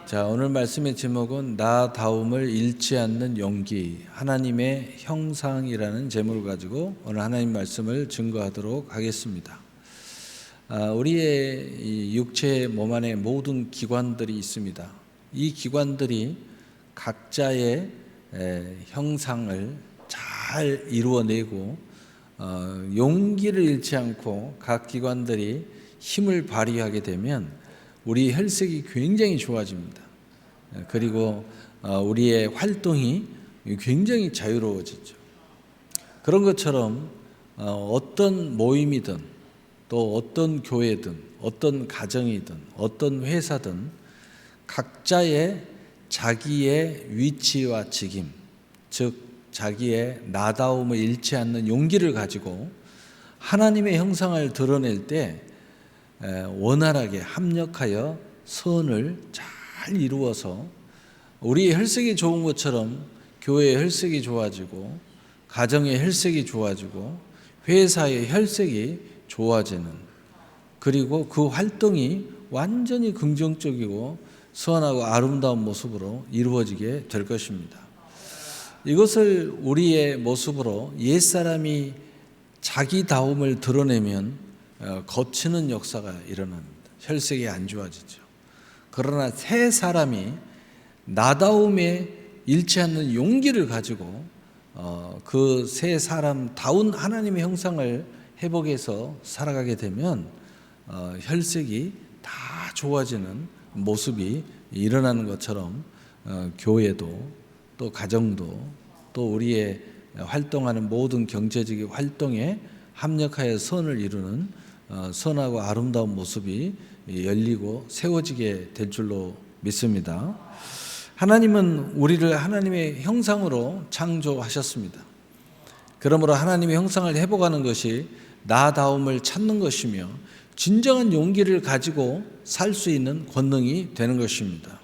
자, 오늘 말씀의 제목은 나다움을 잃지 않는 용기, 하나님의 형상이라는 제목을 가지고 오늘 하나님 말씀을 증거하도록 하겠습니다. 우리의 이 육체 몸 안에 모든 기관들이 있습니다. 이 기관들이 각자의 형상을 잘 이루어내고 용기를 잃지 않고 각 기관들이 힘을 발휘하게 되면 우리 혈색이 굉장히 좋아집니다. 그리고 우리의 활동이 굉장히 자유로워지죠. 그런 것처럼 어떤 모임이든 또 어떤 교회든 어떤 가정이든 어떤 회사든 각자의 자기의 위치와 직임, 즉 자기의 나다움을 잃지 않는 용기를 가지고 하나님의 형상을 드러낼 때 원활하게 합력하여 선을 잘 이루어서 우리의 혈색이 좋은 것처럼 교회의 혈색이 좋아지고 가정의 혈색이 좋아지고 회사의 혈색이 좋아지는, 그리고 그 활동이 완전히 긍정적이고 선하고 아름다운 모습으로 이루어지게 될 것입니다. 이것을 우리의 모습으로 옛사람이 자기다움을 드러내면 거치는 역사가 일어납니다. 혈색이 안 좋아지죠. 그러나 새 사람이 나다움에 잃지 않는 용기를 가지고 그 새 사람다운 하나님의 형상을 회복해서 살아가게 되면 혈색이 다 좋아지는 모습이 일어나는 것처럼 교회도 또 가정도 또 우리의 활동하는 모든 경제적인 활동에 합력하여 선을 이루는 선하고 아름다운 모습이 열리고 세워지게 될 줄로 믿습니다. 하나님은 우리를 하나님의 형상으로 창조하셨습니다. 그러므로 하나님의 형상을 회복하는 것이 나다움을 찾는 것이며 진정한 용기를 가지고 살 수 있는 권능이 되는 것입니다.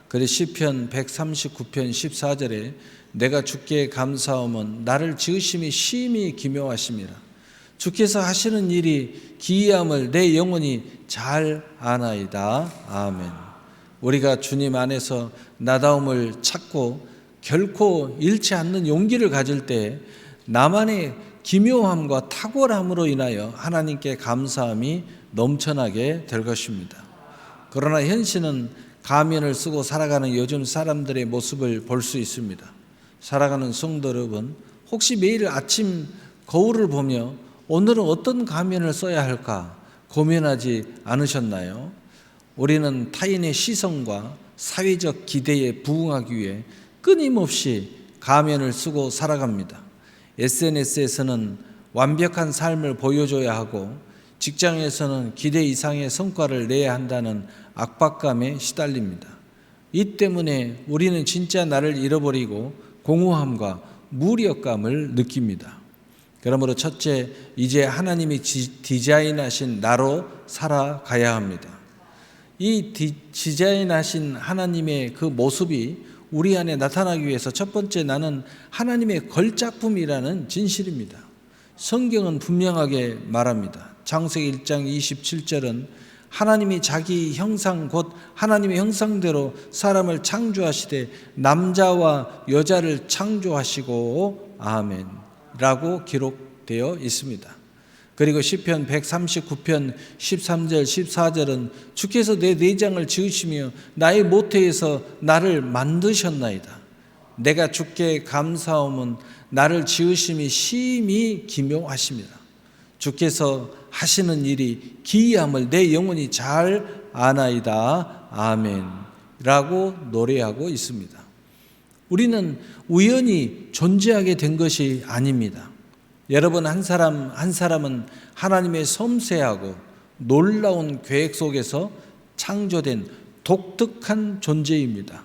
그래서 시편 139편 14절에 내가 주께 감사함은 나를 지으심이 심히 기묘하심이라. 주께서 하시는 일이 기이함을 내 영혼이 잘 아나이다. 아멘. 우리가 주님 안에서 나다움을 찾고 결코 잃지 않는 용기를 가질 때 나만의 기묘함과 탁월함으로 인하여 하나님께 감사함이 넘쳐나게 될 것입니다. 그러나 현실은 가면을 쓰고 살아가는 요즘 사람들의 모습을 볼 수 있습니다. 살아가는 성도 여러분, 혹시 매일 아침 거울을 보며 오늘은 어떤 가면을 써야 할까 고민하지 않으셨나요? 우리는 타인의 시선과 사회적 기대에 부응하기 위해 끊임없이 가면을 쓰고 살아갑니다. SNS에서는 완벽한 삶을 보여줘야 하고 직장에서는 기대 이상의 성과를 내야 한다는 압박감에 시달립니다. 이 때문에 우리는 진짜 나를 잃어버리고 공허함과 무력감을 느낍니다. 그러므로 첫째, 이제 하나님이 디자인하신 나로 살아가야 합니다. 이 디자인하신 하나님의 그 모습이 우리 안에 나타나기 위해서 첫 번째, 나는 하나님의 걸작품이라는 진실입니다. 성경은 분명하게 말합니다. 창세기 1장 27절은 하나님이 자기 형상 곧 하나님의 형상대로 사람을 창조하시되 남자와 여자를 창조하시고 아멘 라고 기록되어 있습니다. 그리고 시편 139편 13절 14절은 주께서 내 내장을 지으시며 나의 모태에서 나를 만드셨나이다. 내가 주께 감사함은 나를 지으심이 심히 기묘하십니다. 주께서 하시는 일이 기이함을 내 영혼이 잘 아나이다. 아멘 라고 노래하고 있습니다. 우리는 우연히 존재하게 된 것이 아닙니다. 여러분, 한 사람은 하나님의 섬세하고 놀라운 계획 속에서 창조된 독특한 존재입니다.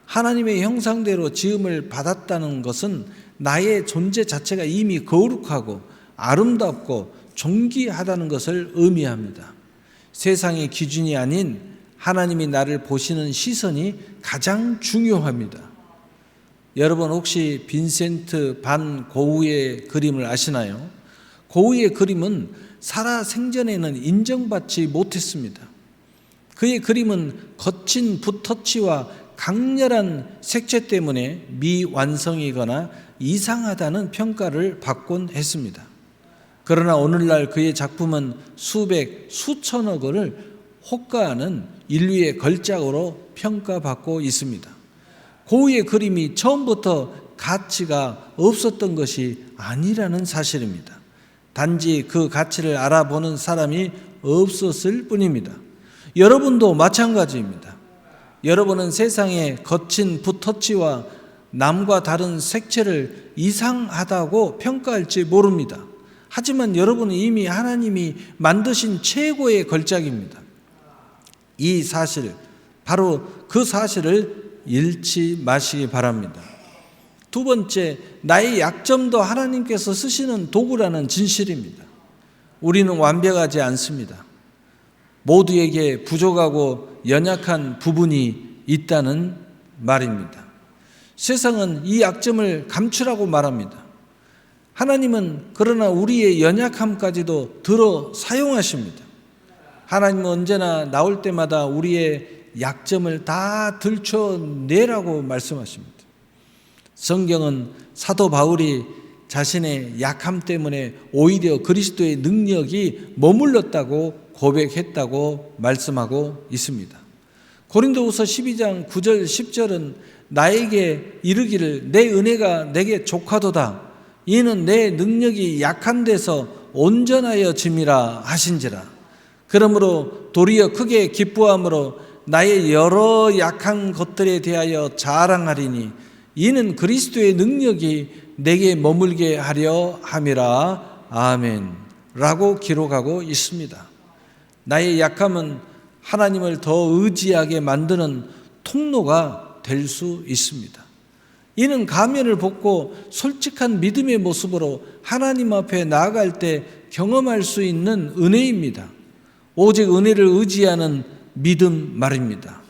하나님의 형상대로 지음을 받았다는 것은 나의 존재 자체가 이미 거룩하고 아름답고 존귀하다는 것을 의미합니다. 세상의 기준이 아닌 하나님이 나를 보시는 시선이 가장 중요합니다. 여러분, 혹시 빈센트 반 고흐의 그림을 아시나요? 고흐의 그림은 살아 생전에는 인정받지 못했습니다. 그의 그림은 거친 붓터치와 강렬한 색채 때문에 미완성이거나 이상하다는 평가를 받곤 했습니다. 그러나 오늘날 그의 작품은 수백, 수천억 원을 호가하는 인류의 걸작으로 평가받고 있습니다. 고흐의 그림이 처음부터 가치가 없었던 것이 아니라는 사실입니다. 단지 그 가치를 알아보는 사람이 없었을 뿐입니다. 여러분도 마찬가지입니다. 여러분은 세상의 거친 붓터치와 남과 다른 색채를 이상하다고 평가할지 모릅니다. 하지만 여러분은 이미 하나님이 만드신 최고의 걸작입니다. 이 사실, 바로 그 사실을 잃지 마시기 바랍니다. 두 번째, 나의 약점도 하나님께서 쓰시는 도구라는 진실입니다. 우리는 완벽하지 않습니다. 모두에게 부족하고 연약한 부분이 있다는 말입니다. 세상은 이 약점을 감추라고 말합니다. 하나님은 그러나 우리의 연약함까지도 들어 사용하십니다. 하나님은 언제나 나올 때마다 우리의 약점을 다 들춰내라고 말씀하십니다. 성경은 사도 바울이 자신의 약함 때문에 오히려 그리스도의 능력이 머물렀다고 고백했다고 말씀하고 있습니다. 고린도후서 12장 9절 10절은 나에게 이르기를 내 은혜가 내게 족하도다. 이는 내 능력이 약한 데서 온전하여 짐이라 하신지라. 그러므로 도리어 크게 기뻐함으로 나의 여러 약한 것들에 대하여 자랑하리니 이는 그리스도의 능력이 내게 머물게 하려 함이라. 아멘. 라고 기록하고 있습니다. 나의 약함은 하나님을 더 의지하게 만드는 통로가 될 수 있습니다. 이는 가면을 벗고 솔직한 믿음의 모습으로 하나님 앞에 나아갈 때 경험할 수 있는 은혜입니다. 오직 은혜를 의지하는 믿음 말입니다.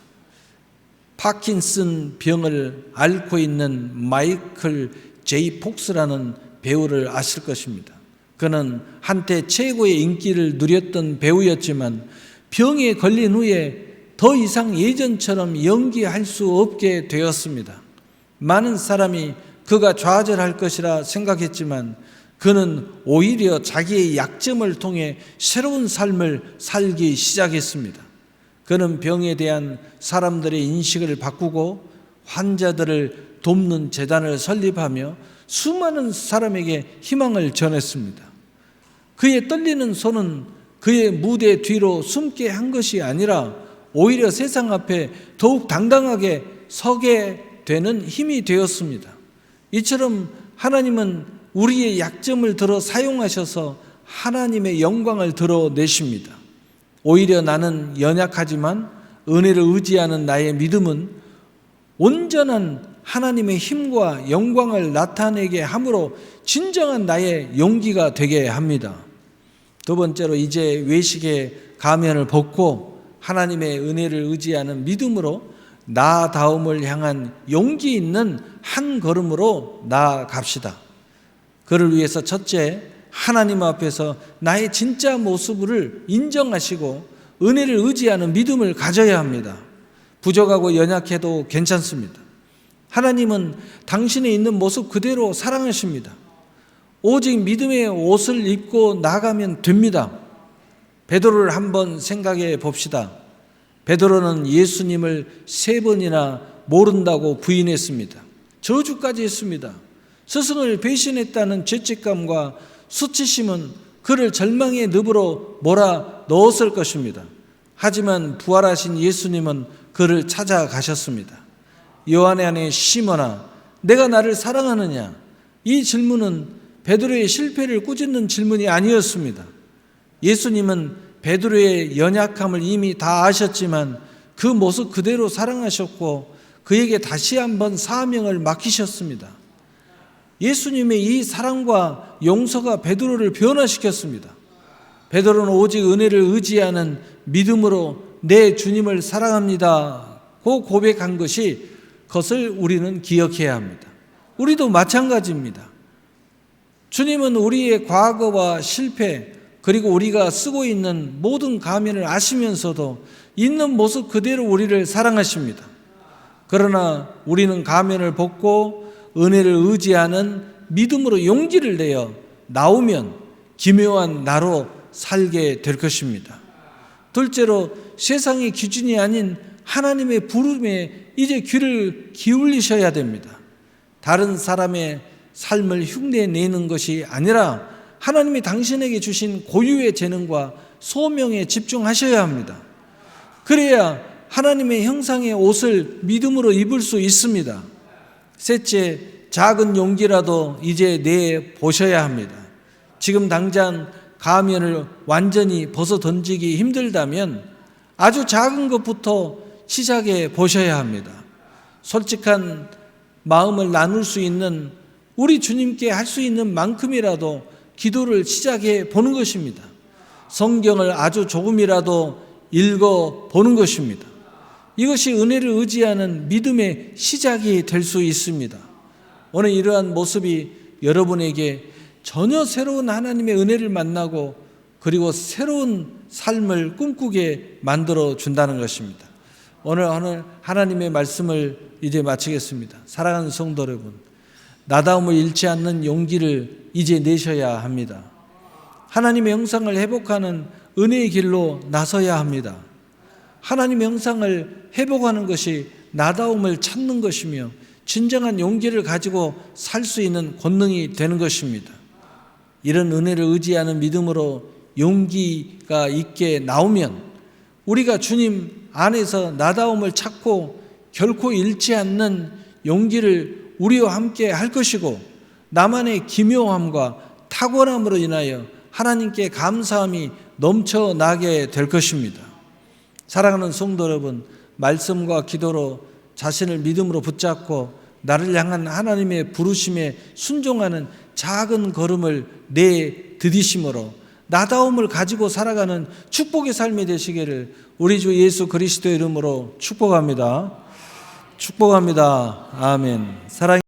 파킨슨 병을 앓고 있는 마이클 제이 폭스라는 배우를 아실 것입니다. 그는 한때 최고의 인기를 누렸던 배우였지만 병에 걸린 후에 더 이상 예전처럼 연기할 수 없게 되었습니다. 많은 사람이 그가 좌절할 것이라 생각했지만 그는 오히려 자기의 약점을 통해 새로운 삶을 살기 시작했습니다. 그는 병에 대한 사람들의 인식을 바꾸고 환자들을 돕는 재단을 설립하며 수많은 사람에게 희망을 전했습니다. 그의 떨리는 손은 그의 무대 뒤로 숨게 한 것이 아니라 오히려 세상 앞에 더욱 당당하게 서게 되는 힘이 되었습니다. 이처럼 하나님은 우리의 약점을 들어 사용하셔서 하나님의 영광을 드러내십니다. 오히려 나는 연약하지만 은혜를 의지하는 나의 믿음은 온전한 하나님의 힘과 영광을 나타내게 함으로 진정한 나의 용기가 되게 합니다. 두 번째로 이제 외식의 가면을 벗고 하나님의 은혜를 의지하는 믿음으로 나다움을 향한 용기 있는 한 걸음으로 나아갑시다. 그를 위해서 첫째, 하나님 앞에서 나의 진짜 모습을 인정하시고 은혜를 의지하는 믿음을 가져야 합니다. 부족하고 연약해도 괜찮습니다. 하나님은 당신의 있는 모습 그대로 사랑하십니다. 오직 믿음의 옷을 입고 나가면 됩니다. 베드로를 한번 생각해 봅시다. 베드로는 예수님을 3번이나 모른다고 부인했습니다. 저주까지 했습니다. 스승을 배신했다는 죄책감과 수치심은 그를 절망의 늪으로 몰아 넣었을 것입니다. 하지만 부활하신 예수님은 그를 찾아가셨습니다. 요한의 아내 시몬아, 내가 나를 사랑하느냐? 이 질문은 베드로의 실패를 꾸짖는 질문이 아니었습니다. 예수님은 베드로의 연약함을 이미 다 아셨지만 그 모습 그대로 사랑하셨고 그에게 다시 한번 사명을 맡기셨습니다. 예수님의 이 사랑과 용서가 베드로를 변화시켰습니다. 베드로는 오직 은혜를 의지하는 믿음으로 내 주님을 사랑합니다고 고백한 것을 우리는 기억해야 합니다. 우리도 마찬가지입니다. 주님은 우리의 과거와 실패 그리고 우리가 쓰고 있는 모든 가면을 아시면서도 있는 모습 그대로 우리를 사랑하십니다. 그러나 우리는 가면을 벗고 은혜를 의지하는 믿음으로 용기를 내어 나오면 기묘한 나로 살게 될 것입니다. 둘째로 세상의 기준이 아닌 하나님의 부름에 이제 귀를 기울이셔야 됩니다. 다른 사람의 삶을 흉내내는 것이 아니라 하나님이 당신에게 주신 고유의 재능과 소명에 집중하셔야 합니다. 그래야 하나님의 형상의 옷을 믿음으로 입을 수 있습니다. 셋째, 작은 용기라도 이제 내 보셔야 합니다. 지금 당장 가면을 완전히 벗어 던지기 힘들다면 아주 작은 것부터 시작해 보셔야 합니다. 솔직한 마음을 나눌 수 있는, 우리 주님께 할 수 있는 만큼이라도 기도를 시작해 보는 것입니다. 성경을 아주 조금이라도 읽어 보는 것입니다. 이것이 은혜를 의지하는 믿음의 시작이 될 수 있습니다. 오늘 이러한 모습이 여러분에게 전혀 새로운 하나님의 은혜를 만나고 그리고 새로운 삶을 꿈꾸게 만들어 준다는 것입니다. 오늘 하나님의 말씀을 이제 마치겠습니다. 사랑하는 성도 여러분, 나다움을 잃지 않는 용기를 이제 내셔야 합니다. 하나님의 형상을 회복하는 은혜의 길로 나서야 합니다. 하나님의 형상을 회복하는 것이 나다움을 찾는 것이며 진정한 용기를 가지고 살 수 있는 권능이 되는 것입니다. 이런 은혜를 의지하는 믿음으로 용기가 있게 나오면 우리가 주님 안에서 나다움을 찾고 결코 잃지 않는 용기를 우리와 함께 할 것이고, 나만의 기묘함과 탁월함으로 인하여 하나님께 감사함이 넘쳐나게 될 것입니다. 사랑하는 성도 여러분, 말씀과 기도로 자신을 믿음으로 붙잡고 나를 향한 하나님의 부르심에 순종하는 작은 걸음을 내디디심으로 나다움을 가지고 살아가는 축복의 삶이 되시기를 우리 주 예수 그리스도의 이름으로 축복합니다. 축복합니다. 아멘. 사랑